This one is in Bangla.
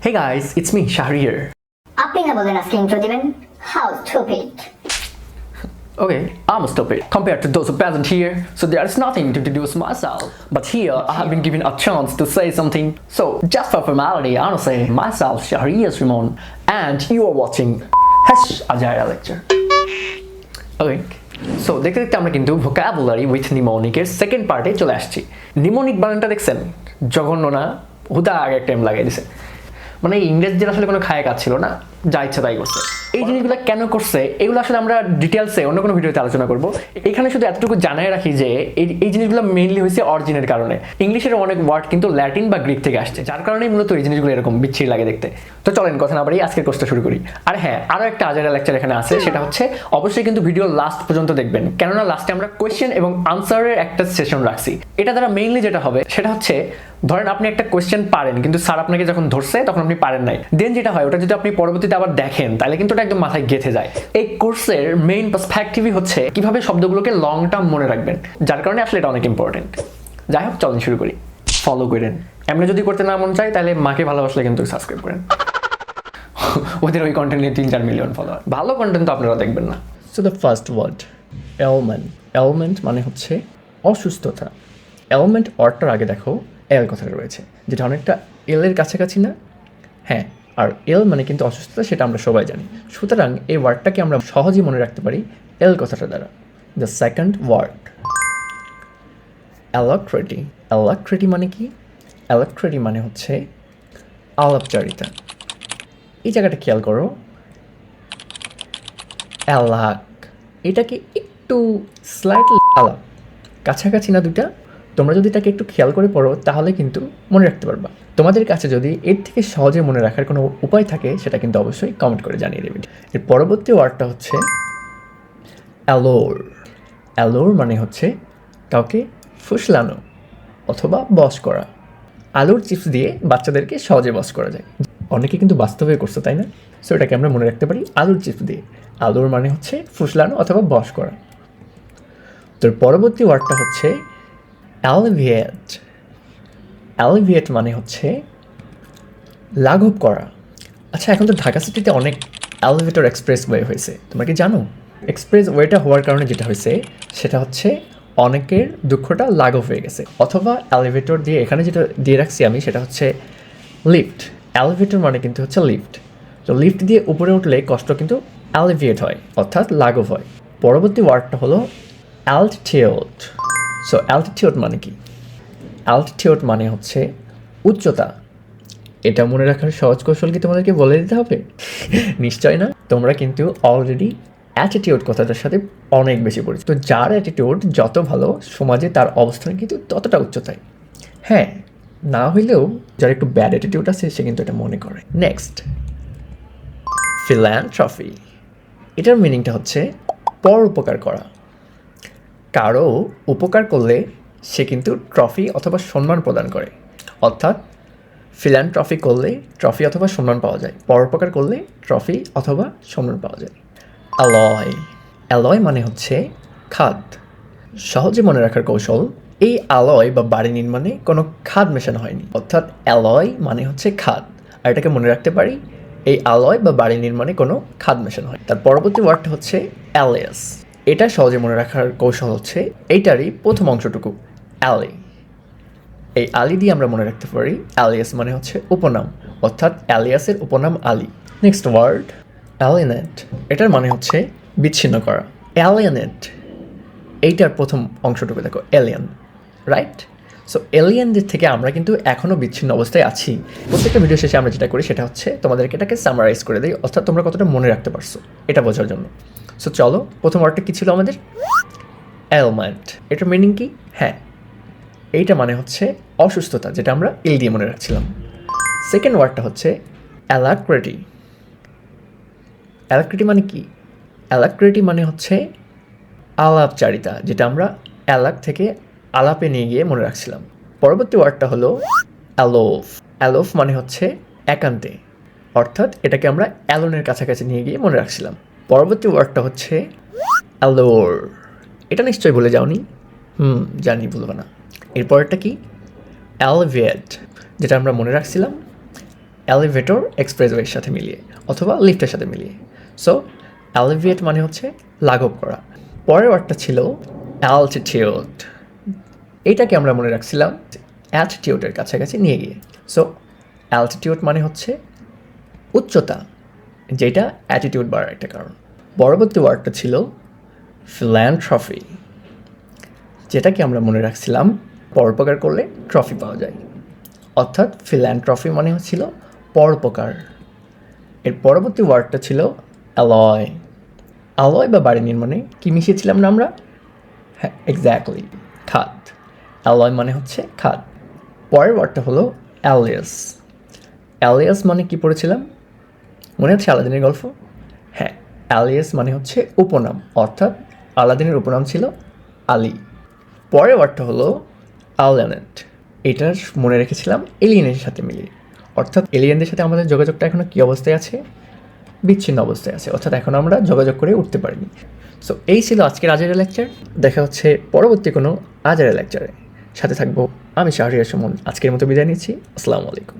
Hey guys, it's me, Shahri here. আপনি না বলেন আজকে ইন্ট্রো দিবেন? How stupid. Okay, I'm stupid compared to those who present here, so there is nothing to introduce myself. But here, I have been given a chance to say something. So, just for formality, I want to say myself, Shahriar Simon, and you are watching Ajaya Lecture. Okay. So দেখতে দেখতে আমরা কিন্তু ভোকাবুলারি উইথ নিমোনিকের সেকেন্ড পার্টে চলে আসছি। নিমোনিক বানানটা দেখছেন জঘন্য না, হুদা আগে টাইম লাগাই দিছে। মানে ইংরেজির আসলে কোনো খায় কাজ ছিল না, যা ইচ্ছা তাই করছে। এই জিনিসগুলো কেন করছে এগুলো আসলে আমরা ডিটেলসে অন্য কোনো ভিডিওতে আলোচনা করব। এখানে শুধু এতটুকু জানাই রাখি যে এই জিনিসগুলো মেইনলি হয়েছে অরিজিনের কারণে। ইংলিশের অনেক ওয়ার্ড কিন্তু ল্যাটিন বা গ্রিক থেকে আসছে, যার কারণেই মূলত এই জিনিসগুলো এরকম বিচ্ছিরি লাগে দেখতে। তো চলেন কথা না বাড়িয়ে আজকের কোর্সটা শুরু করি। আর হ্যাঁ, আরও একটা আজারা লেকচার এখানে আছে, সেটা হচ্ছে অবশ্যই কিন্তু ভিডিও লাস্ট পর্যন্ত দেখবেন, কেননা লাস্টে আমরা কোয়েশ্চেন এবং আনসারের একটা সেশন রাখছি। এটা দ্বারা মেইনলি যেটা হবে সেটা হচ্ছে, ধরেন আপনি একটা কোয়েশ্চেন পারেন কিন্তু স্যার আপনাকে যখন ধরছে তখন আপনি পারেন নাই, দেন যেটা হয় ওটা যদি আপনি পরবর্তীতে আবার দেখেন তাহলে কিন্তু ওটা একদম মাথায় গেঁথে যায়। এই কোর্সের মেইন পার্সপেক্টিভই হচ্ছে কিভাবে শব্দগুলোকে লং টার্ম মনে রাখবেন, যার কারণে আসলে এটা অনেক ইম্পর্টেন্ট। যাই হোক, চলেন শুরু করি। ফলো করেন, এমনি যদি করতে না মন চায় তাহলে মাকে ভালোবাসলে কিন্তু সাবস্ক্রাইব করেন। ওদের ওই কন্টেন্ট নিয়ে 3-4 মিলিয়ন ফলোয়ার, ভালো কন্টেন্ট তো আপনারা দেখবেন না। So the first word element. Element মানে হচ্ছে অসুস্থতা। এলমেন্ট ওয়ার্ডটার আগে দেখো এল কথাটা রয়েছে, যেটা অনেকটা এল এর কাছাকাছি না? হ্যাঁ, আর এল মানে কিন্তু অসুস্থতা, সেটা আমরা সবাই জানি। সুতরাং এই ওয়ার্ডটাকে আমরা সহজেই মনে রাখতে পারি এল কথাটা দ্বারা। The second word alacrity. Alacrity মানে কি? অ্যালাক্রিটি মানে হচ্ছে আলাপচারিতা। এই জায়গাটা খেয়াল করো, অ্যালাক, এটাকে একটু স্লাইটলি আলাপ, কাছাকাছি না দুটা? তোমরা যদি এটাকে একটু খেয়াল করে পড়ো তাহলে কিন্তু মনে রাখতে পারবা। তোমাদের কাছে যদি এর থেকে সহজে মনে রাখার কোনো উপায় থাকে সেটা কিন্তু অবশ্যই কমেন্ট করে জানিয়ে দেবে। এর পরবর্তী ওয়ার্ডটা হচ্ছে অ্যালোর। অ্যালোর মানে হচ্ছে কাউকে ফুসলানো অথবা বশ করা। আলুর চিপস দিয়ে বাচ্চাদেরকে সহজে বশ করা যায়, অনেকে কিন্তু বাস্তবে করছে, তাই না? সো এটাকে আমরা মনে রাখতে পারি আলুর চিপস দিয়ে। আলুর মানে হচ্ছে ফুসলানো অথবা বশ করা। তোর পরবর্তী ওয়ার্ডটা হচ্ছে অ্যালিভিয়েট। অ্যালিভিয়েট মানে হচ্ছে লাঘব করা। আচ্ছা, এখন তো ঢাকা সিটিতে অনেক এলিভেটর এক্সপ্রেস ওয়ে হয়েছে, তোমরা কি জানো? এক্সপ্রেস ওয়েটা হওয়ার কারণে যেটা হয়েছে সেটা হচ্ছে অনেকের দুঃখটা লাঘব হয়ে গেছে। অথবা এলিভেটর দিয়ে এখানে যেটা দিয়ে রাখছি আমি সেটা হচ্ছে লিফট। এলিভেটর মানে কিন্তু হচ্ছে লিফট। তো লিফট দিয়ে উপরে উঠলে কষ্ট কিন্তু অ্যালিভিয়েট হয়, অর্থাৎ লাঘব হয়। পরবর্তী ওয়ার্ডটা হলো অ্যালটিটিউড। সো অ্যালটিটিউড মানে কি? অ্যালটিটিউড মানে হচ্ছে উচ্চতা। এটা মনে রাখার সহজ কৌশল কি তোমাদেরকে বলে দিতে হবে? নিশ্চয় না, তোমরা কিন্তু অলরেডি অ্যাটিটিউড কথাটার সাথে অনেক বেশি পরিচিত। তো যার অ্যাটিটিউড যত ভালো, সমাজে তার অবস্থান কিন্তু ততটা উচ্চতায়। হ্যাঁ, না হইলেও যার একটু ব্যাড অ্যাটিটিউড আছে সে কিন্তু এটা মনে করে। নেক্সট, ফিল্যান্থ্রপি। এটার মিনিংটা হচ্ছে পর উপকার করা। কারো উপকার করলে সে কিন্তু ট্রফি অথবা সম্মান প্রদান করে, অর্থাৎ ফিল্যান্থ্রপি করলে ট্রফি অথবা সম্মান পাওয়া যায়, পরোপকার করলে ট্রফি অথবা সম্মান পাওয়া যায়। অ্যালয়। অ্যালয় মানে হচ্ছে খাদ। সহজে মনে রাখার কৌশল, এই অ্যালয় বা বাড়ি নির্মাণে কোনো খাদ মেশানো হয়নি, অর্থাৎ অ্যালয় মানে হচ্ছে খাদ। আর এটাকে মনে রাখতে পারি, এই অ্যালয় বা বাড়ি নির্মাণে কোনো খাদ মেশানো হয়। তার পরবর্তী ওয়ার্ডটা হচ্ছে অ্যালিয়াস। এটা সহজে মনে রাখার কৌশল হচ্ছে এইটারই প্রথম অংশটুকু অ্যালি। এই আলি দিয়ে আমরা মনে রাখতে পারি অ্যালিয়াস মানে হচ্ছে উপনাম, অর্থাৎ অ্যালিয়াসের উপনাম আলি। Next word অ্যালিয়েনেট। এটার মানে হচ্ছে বিচ্ছিন্ন করা। অ্যালিয়েনেট, এইটার প্রথম অংশটুকু দেখো এলিয়েন, রাইট? সো এলিয়েনদের থেকে আমরা কিন্তু এখনও বিচ্ছিন্ন অবস্থায় আছি। প্রত্যেকটা ভিডিও শেষে আমরা যেটা করি সেটা হচ্ছে তোমাদেরকে এটাকে সামারাইজ করে দিই, অর্থাৎ তোমরা কতটা মনে রাখতে পারছো এটা বোঝার জন্য। সো চলো, প্রথম ওয়ার্ডটা কী ছিল আমাদের? এলমেন্ট। এটার মিনিং কি? হ্যাঁ, এইটা মানে হচ্ছে অসুস্থতা, যেটা আমরা এল দিয়ে মনে রাখছিলাম। সেকেন্ড ওয়ার্ডটা হচ্ছে অ্যালাক্রিটি। অ্যালাক্রিটি মানে কি? অ্যালাক্রিটি মানে হচ্ছে আলাপচারিতা, যেটা আমরা অ্যালাক থেকে আলাপে নিয়ে গিয়ে মনে রাখছিলাম। পরবর্তী ওয়ার্ডটা হলো অ্যালোফ। অ্যালোফ মানে হচ্ছে একান্তে, অর্থাৎ এটাকে আমরা অ্যালোনের কাছাকাছি নিয়ে গিয়ে মনে রাখছিলাম। পরবর্তী ওয়ার্ডটা হচ্ছে অ্যালোর। এটা নিশ্চয়ই ভুলে যাওনি? জানি, ভুলবো না। এরপরটা কি? অ্যালিভিয়েট, যেটা আমরা মনে রাখছিলাম এলিভেটর এক্সপ্রেসওয়ের সাথে মিলিয়ে অথবা লিফটের সাথে মিলিয়ে। সো এলিভেট মানে হচ্ছে লাঘব করা। পরের ওয়ার্ডটা ছিল অ্যালটিটিউড। এটাকে আমরা মনে রাখছিলাম অ্যাটিটিউডের কাছাকাছি নিয়ে গিয়ে। সো অ্যালটিটিউড মানে হচ্ছে উচ্চতা, যেটা অ্যাটিটিউড বাড়ার একটা কারণ। পরবর্তী ওয়ার্ডটা ছিল ফিল্যান্থ্রপি, যেটাকে আমরা মনে রাখছিলাম পরোপকার করলে ট্রফি পাওয়া যায়। অর্থাৎ ফিল্যান্থ্রপি মানে হচ্ছিল পরোপকার। এর পরবর্তী ওয়ার্ডটা ছিল অ্যালয়। অ্যালয় বা বাড়ি নির্মাণে কী মিশিয়েছিলাম না আমরা? হ্যাঁ, এক্স্যাক্টলি, খাদ। অ্যালয় মানে হচ্ছে খাদ। পরের ওয়ার্ডটা হলো অ্যালিয়াস। অ্যালিয়াস মানে কি পড়েছিলাম? মনে হচ্ছে আলাদিনের গল্প? হ্যাঁ, অ্যালিয়াস মানে হচ্ছে উপনাম, অর্থাৎ আলাদিনের উপনাম ছিল আলী। পরের ওয়ার্ডটা হলো অ্যালিয়েনেট। এটা মনে রেখেছিলাম এলিয়েনের সাথে মিলিয়ে। অর্থাৎ এলিয়েনদের সাথে আমাদের যোগাযোগটা এখনও কী অবস্থায় আছে? বিচ্ছিন্ন অবস্থায় আছে, অর্থাৎ এখন আমরা যোগাযোগ করে উঠতে পারিনি। সো এই ছিল আজকের আজের লেকচার। দেখা হচ্ছে পরবর্তী কোনো আজের লেকচারে। সাথে থাকবো আমি শাহরিয়ার সুমন। আজকের মতো বিদায় নিচ্ছি। আসসালামু আলাইকুম।